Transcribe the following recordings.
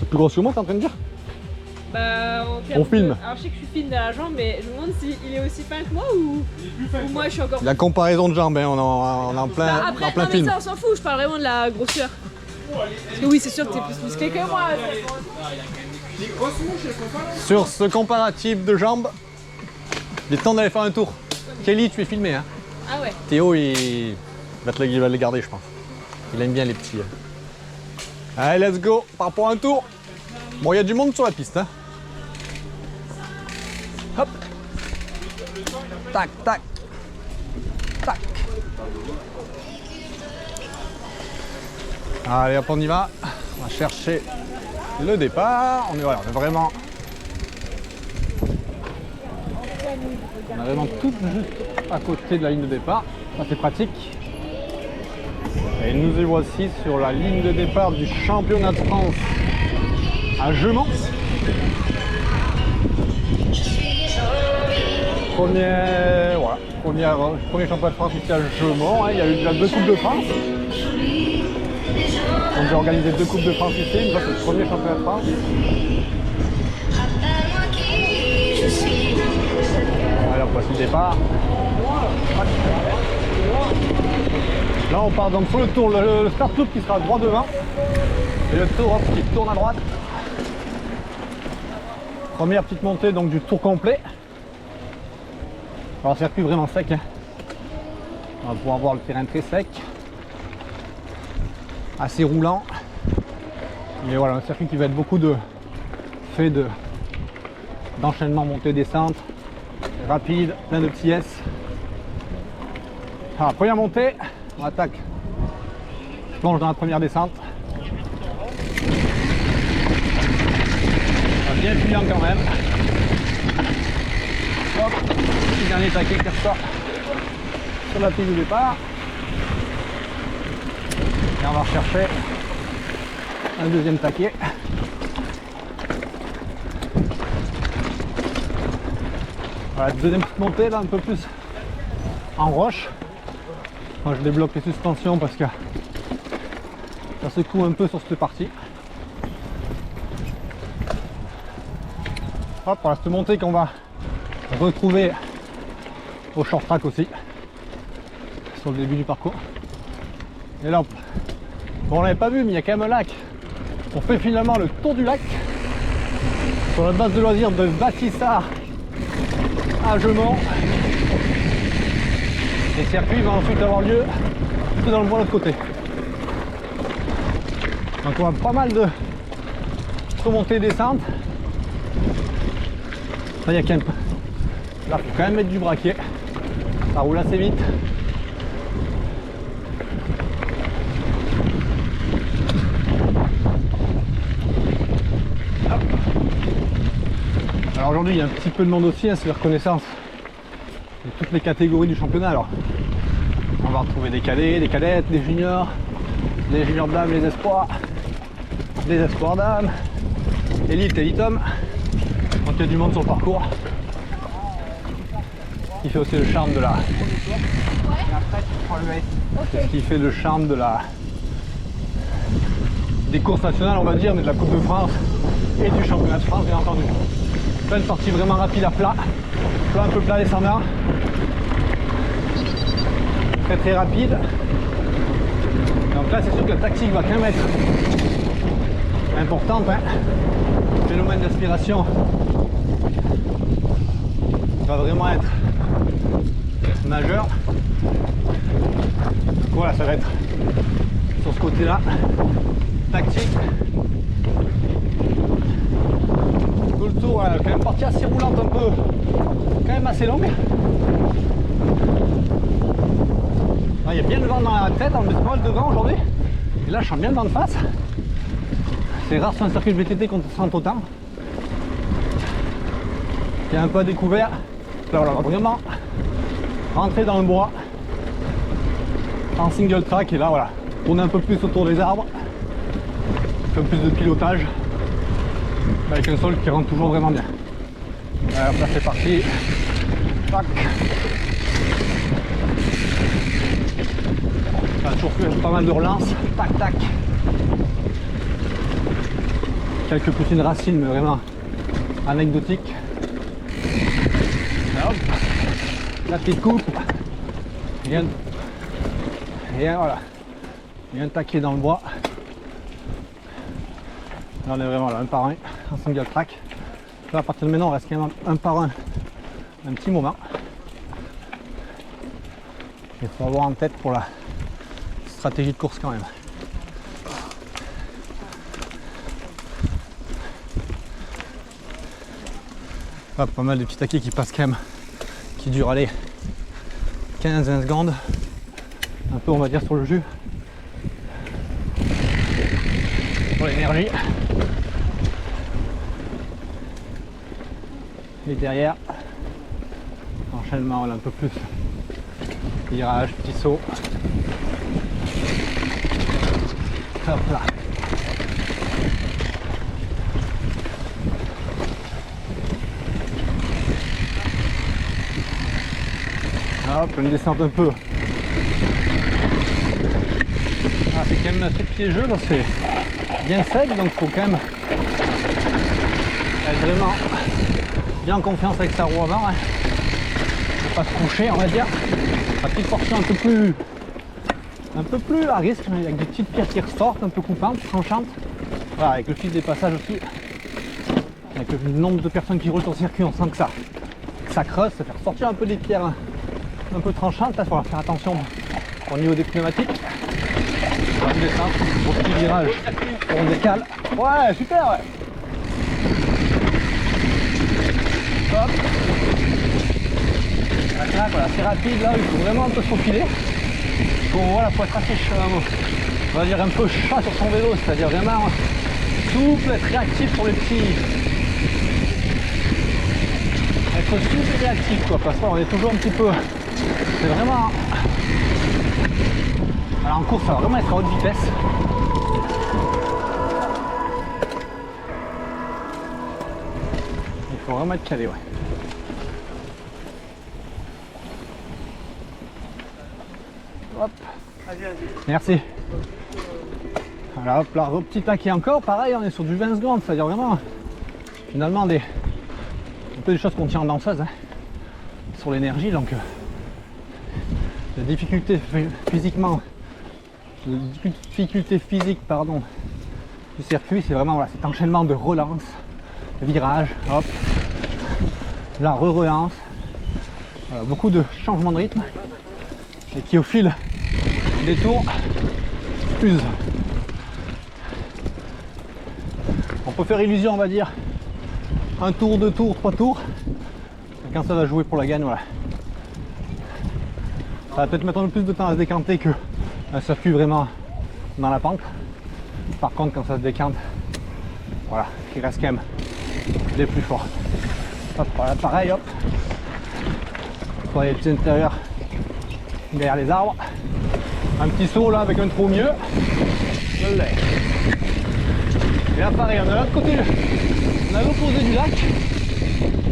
C'est plus grosse que moi, t'es en train de dire? Bah, on filme. Alors je sais que je suis fine de la jambe, mais je me demande s'il est aussi fin que moi ou moi je suis encore. La comparaison de jambes, hein, on est en plein, Bah, après, en plein non, mais film. ça on s'en fout, je parle vraiment de la grosseur. Parce que oui, c'est sûr que t'es plus musclé que moi. Sur ce comparatif de jambes, il est temps d'aller faire un tour. Kelly, tu es filmé, hein? Ah ouais. Théo, il va les garder, je pense. Il aime bien les petits. Allez, let's go, part pour un tour. Bon, il y a du monde sur la piste, hein? Hop. Tac, tac. Tac. Allez, hop, on y va. On va chercher le départ. On est vraiment tout juste à côté de la ligne de départ. Ça, c'est pratique. Et nous y voici sur la ligne de départ du championnat de France à Jeumont. Premier championnat de France ici à Jeumont. Il y a eu déjà 2 Coupes de France. On a organisé 2 Coupes de France ici. C'est le premier championnat de France. Alors voici le départ. Là on part donc sur le tour, le start loop qui sera droit devant. Et le tour qui tourne à droite. Première petite montée donc du tour complet. Alors circuit vraiment sec, hein. On va pouvoir voir le terrain très sec, assez roulant. Mais voilà, un circuit qui va être beaucoup d'enchaînement montée-descente, rapide, plein de petits S. Alors première montée, on attaque. Je plonge dans la première descente. Bien fuyant quand même. Hop, petit dernier taquet qui ressort sur la piste du départ. Et on va rechercher un deuxième taquet. Voilà, deuxième petite montée là, un peu plus en roche. Moi je débloque les suspensions parce que ça secoue un peu sur cette partie. Hop, voilà cette montée qu'on va retrouver au short track aussi, sur le début du parcours. Et là, bon, on l'avait pas vu, mais il y a quand même un lac. On fait finalement le tour du lac sur la base de loisirs de Bassissard à Jeumont. Et le circuit va ensuite avoir lieu tout dans le bois de l'autre côté. Donc on a pas mal de remontées et descentes. Là, il y a quand même... Là, il faut quand même mettre du braquet. Ça roule assez vite. Hop. Alors aujourd'hui, il y a un petit peu de monde aussi, hein, c'est la reconnaissance de toutes les catégories du championnat. Alors, on va retrouver des cadets, des cadettes, des juniors dames, les espoirs dames, élite, élite-homme. Donc il y a du monde sur le parcours. Ce qui fait aussi le charme de la... C'est ce qui fait le charme de la... des courses nationales, on va dire, mais de la Coupe de France et du championnat de France, bien entendu. Plein de parties vraiment rapides à plat. Plat un peu plat descendant. Très très rapide. Donc là c'est sûr que la tactique va quand même être importante, hein. Le phénomène d'aspiration va vraiment être majeur. Donc voilà, ça va être sur ce côté là tactique. Tout le tour, quand même partie assez roulante, un peu quand même assez longue. Il y a bien le vent dans la tête, on met pas mal de vent aujourd'hui. Et là je sens bien le vent de face. C'est rare sur un circuit de VTT qu'on sent autant. Il y a un peu à découvert. Là on va vraiment rentrer dans le bois en single track et là voilà, tourner un peu plus autour des arbres, un peu plus de pilotage avec un sol qui rentre toujours vraiment bien. Alors là c'est parti. Tac. On a toujours fait pas mal de relances. Tac tac. quelques petites racines, mais vraiment anecdotiques. Hop, la petite coupe. Et voilà. Et un taquet dans le bois. Là on est vraiment là, un par un, en single track. Là à partir de maintenant on reste quand même un par un petit moment. Il faut avoir en tête pour la stratégie de course quand même. Ah, pas mal de petits taquets qui passent quand même, qui durent aller 15-20 secondes. Un peu on va dire sur le jus. Pour l'énergie. Et derrière, enchaînement voilà, un peu plus. Virage, petit saut. Hop là. Hop, une descente un peu. Ah, c'est quand même assez piégeux là, c'est bien sec, donc il faut quand même être vraiment bien en confiance avec sa roue avant. Hein. Faut pas se coucher, on va dire. La petite portion un peu plus à risque, mais avec des petites pierres qui ressortent, un peu coupantes, tranchantes. Voilà, avec le fil des passages aussi. Avec le nombre de personnes qui roulent sur le circuit, on sent que ça creuse, ça fait ressortir un peu des pierres un peu tranchantes. Là, il faudra faire attention au niveau des pneumatiques. On va descendre au petit virage, on décale. Ouais, super, ouais. Hop. La claque, voilà, c'est rapide là, il faut vraiment un peu se faufiler. Voilà, faut être assez on va dire un peu chat sur son vélo, c'est-à-dire vraiment souple, être réactif pour les petits. Être souple et réactif quoi, parce qu'on est toujours un petit peu. C'est vraiment. Alors en course ça va vraiment être à haute vitesse. Il faut vraiment être calé, ouais. Hop. Merci. Alors hop là, petit taquet encore, pareil, on est sur du 20 secondes, c'est-à-dire vraiment finalement un peu des choses qu'on tient en danseuse hein, sur l'énergie, donc la difficulté physiquement, la difficulté physique pardon du circuit, c'est vraiment voilà, cet enchaînement de relance, de virage, hop, la relance, voilà, beaucoup de changements de rythme et qui au fil des tours usent. On peut faire illusion, on va dire, un tour, deux tours, trois tours. Et quand ça va jouer pour la gagne, voilà. Ça va peut-être mettre un peu plus de temps à se décanter qu'un circuit vraiment dans la pente. Par contre, quand ça se décante, voilà, il reste quand même les plus forts. Hop, voilà, pareil, hop. On va aller les intérieurs derrière les arbres. Un petit saut là avec un trou au milieu. Je l'ai. Et là pareil, on est à l'autre côté, on est à l'opposé du lac.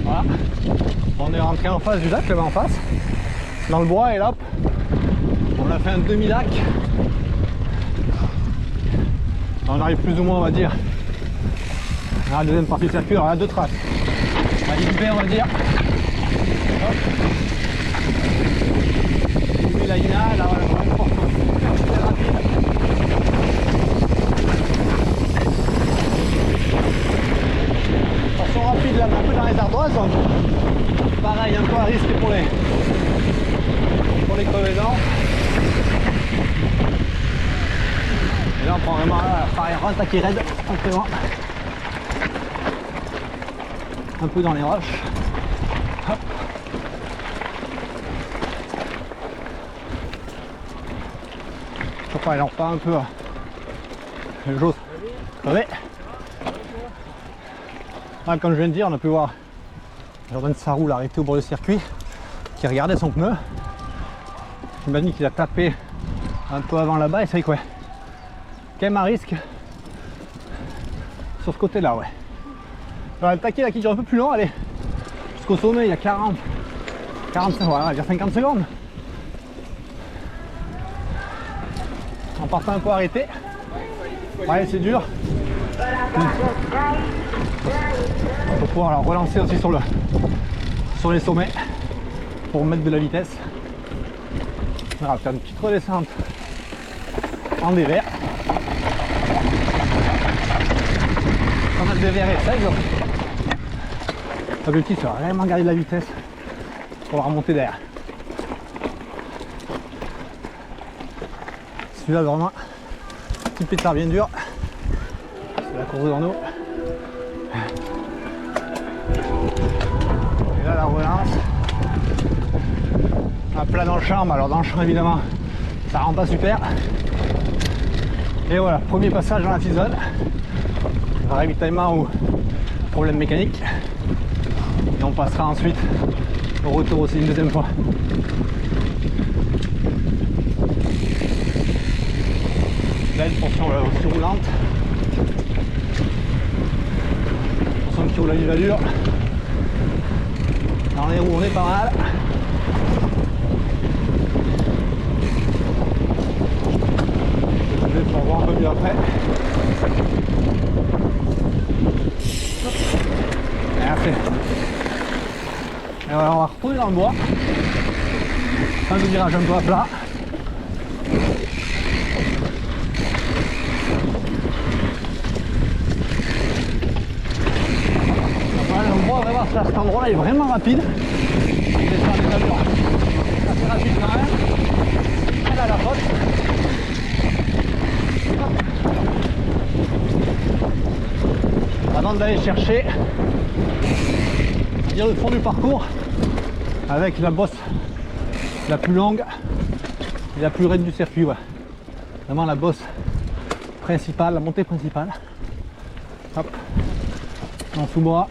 Voilà. On est rentré en face du lac, là-bas en face. Dans le bois et là, hop, on a fait un demi-lac. On arrive plus ou moins, on va dire, à la deuxième partie du circuit, alors il y a deux traces. À l'IB, on va dire. Hop. La Ina, là, voilà, vraiment fort. C'est rapide. Portion rapide là, un peu dans les ardoises, donc pareil, un peu à risque pour les crevaisons. Et là on prend vraiment pareil, un taquet raide, simplement. Un peu dans les roches. Hop. Il en repart un peu les choses crevées. Ah, comme je viens de dire, on a pu voir Jordan Sarrou arrêté au bord du circuit qui regardait son pneu. J'imagine qu'il a tapé un peu avant là-bas et c'est vrai que ouais, quand même un risque sur ce côté là, ouais. Alors, le taquet là qui dure un peu plus long, allez, jusqu'au sommet il y a 45, voilà, il y a 50 secondes. En partant un peu arrêté. Ouais, c'est dur. Pour pouvoir la relancer aussi sur les sommets pour mettre de la vitesse. On va faire une petite redescente en dévers. On a le dévers et 16. L'objectif c'est vraiment garder de la vitesse pour la remonter derrière. Celui-là vraiment petit pétard bien dur. C'est la course de Dorno. Et là la relance. À plat dans le champ, alors dans le champ évidemment ça rend pas super. Et voilà, premier passage dans la petite zone. Ravitaillement ou problème mécanique. Et on passera ensuite au retour aussi une deuxième fois. Là une portion aussi roulante. Une portion qui roule à vive allure. Dans les roues on est pas mal. Je vais pouvoir voir un peu mieux après. Merci. Et voilà, on va retourner dans le bois. Fin de virage un peu à plat. Voilà, le bois, on va voir si cet endroit-là est vraiment rapide. Il descend des allures assez rapide quand même. Et là, la faute. Avant d'aller chercher le fond du parcours avec la bosse la plus longue et la plus raide du circuit, ouais. Vraiment la bosse principale, la montée principale. Hop, en sous-bois,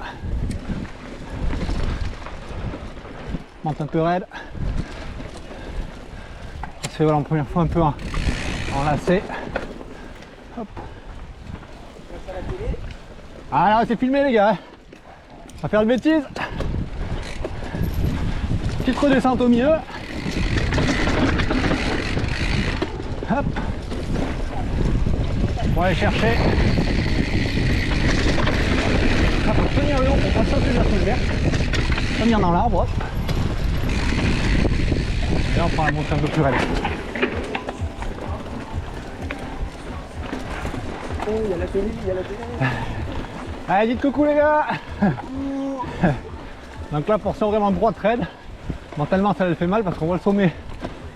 monte un peu raide. On se fait voilà, en première fois un peu en lacet. Hop. Ah là c'est filmé les gars, on va faire une bêtise. Petite redescente au milieu. Hop. Pour aller chercher. Hop, pour tenir le haut, on passe sauter la feuille verte. Tenir dans l'arbre. Et on prend la montée un peu plus raide. Oh, il y a la télé, il y a la télé. Allez, dites coucou les gars. Donc là, portion vraiment droite raide. Mentalement, ça le fait mal parce qu'on voit le sommet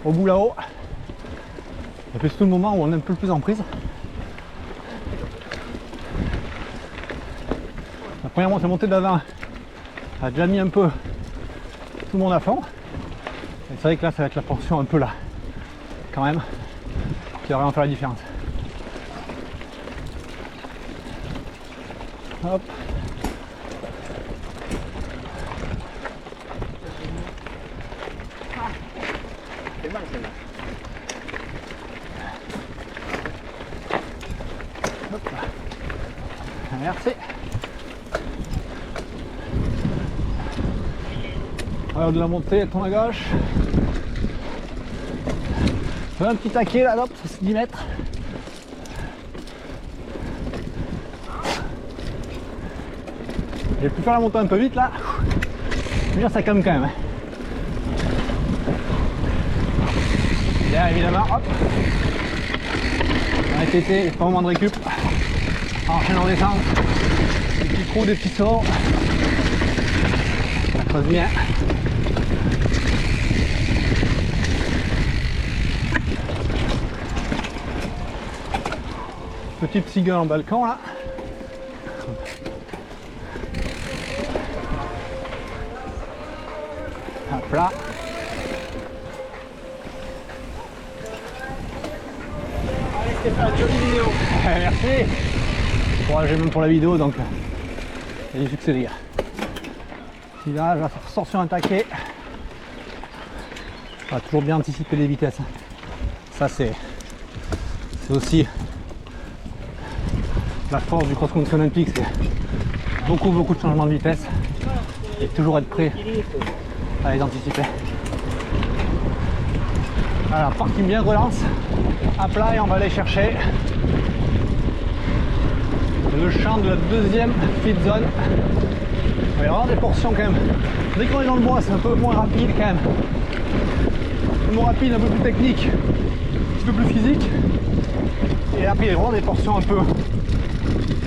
au bout là-haut. Et puis c'est tout le moment où on est un peu plus en prise. La première montée d'avant a déjà mis un peu tout le monde à fond. Et c'est vrai que là, ça va être la portion un peu là, quand même, qui va vraiment faire la différence. Hop. C'est mal celle-là. Hop. Merci. Alors de la montée, elle tourne à gauche. Un petit taquet là, hop, c'est 10 mètres. J'ai pu faire la montée un peu vite là. Je veux dire, ça calme quand même. Bien évidemment, hop. On a été, pas au moment de récup. Enchaîne en descente. Des petits trous, des petits sauts. Ça creuse bien. Petit petit gueule en balcon là. Hop là. Allez Stéphane, jolie vidéo. Merci. Courageux même pour la vidéo, donc il y a du succès les gars. Petit virage, là, ça ressort sur un taquet. On va toujours bien anticiper les vitesses. Ça c'est aussi la force du cross-country olympique, c'est beaucoup de changements de vitesse et toujours être prêt à les anticiper. Voilà, parking bien, relance à plat et on va aller chercher le champ de la deuxième fit zone. Il va y avoir des portions quand même. Dès qu'on est dans le bois, c'est un peu moins rapide quand même. Un peu moins rapide, un peu plus technique, un petit peu plus physique. Et après, il y a vraiment des portions un peu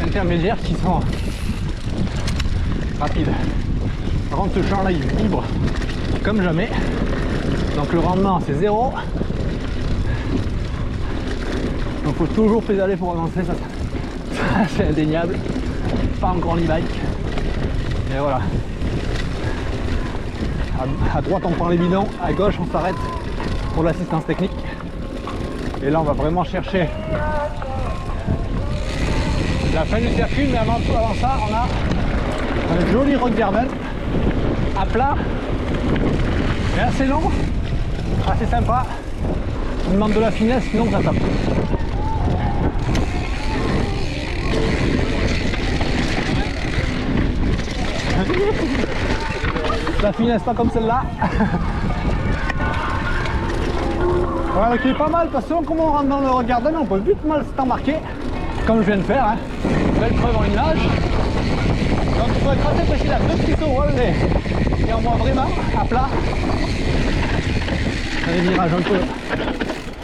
intermédiaires qui sont rapides. Par contre, ce champ-là, il vibre comme jamais. Donc le rendement, c'est 0. Donc il faut toujours pédaler pour avancer, ça c'est indéniable. Pas encore l'e-bike. Et voilà. À droite on prend les bidons, à gauche on s'arrête pour l'assistance technique. Et là on va vraiment chercher la fin du circuit, mais avant ça on a un joli rock garden à plat, mais assez long, assez sympa. On demande de la finesse, sinon ça tape. La finesse pas comme celle-là. Voilà, donc il est pas mal parce que comme on rentre dans le rock garden, on peut vite mal s'embarquer, comme je viens de faire, hein. Belle preuve en image. Donc il faut être assez précis là, 2 petits sauts relevés et on voit vraiment à plat. Un virage un peu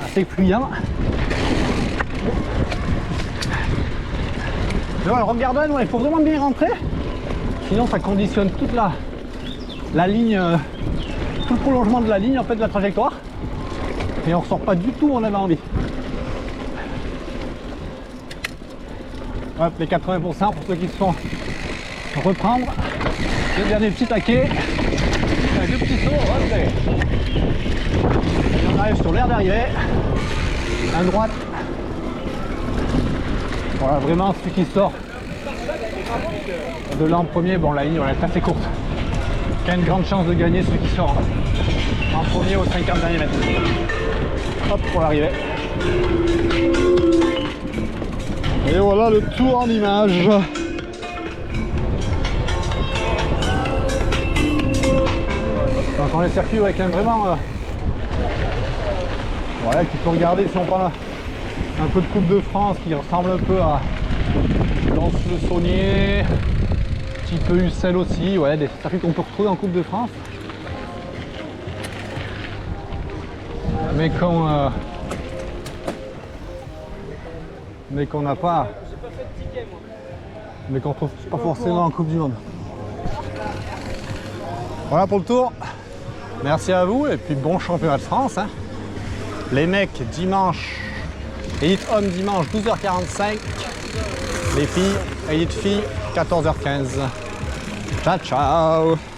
assez fluent. Mais voilà, le rock garden, ouais, il faut vraiment bien y rentrer. Sinon ça conditionne toute la ligne, tout le prolongement de la ligne en fait de la trajectoire. Et on ressort pas du tout où on avait envie. Hop, les 80% pour ceux qui se font reprendre. Le dernier petit taquet. Avec 2 petits sauts, relevés. Et on arrive sur l'aire d'arrivée. À droite. Voilà, vraiment celui qui sort de là en premier, bon la ligne elle est assez courte. Il y a une grande chance de gagner celui qui sort en premier aux 50 derniers mètres. Hop pour l'arrivée. Et voilà le tour en image. Donc on est circuit avec un vraiment voilà, tu peux regarder si on prend un peu de Coupe de France qui ressemble un peu à Lens-le-Saunier, un petit peu Ussel aussi, ouais, des circuits qu'on peut retrouver en Coupe de France. Mais qu'on n'a pas, mais qu'on trouve pas forcément en Coupe du Monde. Voilà pour le tour. Merci à vous et puis bon championnat de France, hein. Les mecs dimanche, Elite Homme dimanche 12h45. Les filles, Elite Filles 14h15. Ciao ciao.